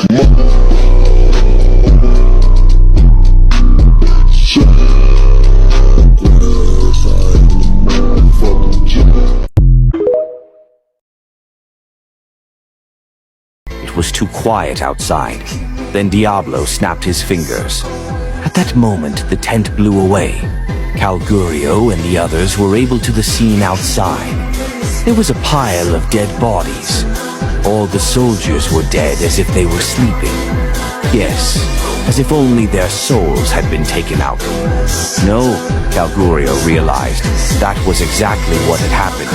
It was too quiet outside. Then Diablo snapped his fingers. At that moment, the tent blew away. Calgurio and the others were able to the scene outside. There was a pile of dead bodies. All the soldiers were dead as if they were sleeping. Yes, as if only their souls had been taken out. No, Calgurio realized, that was exactly what had happened.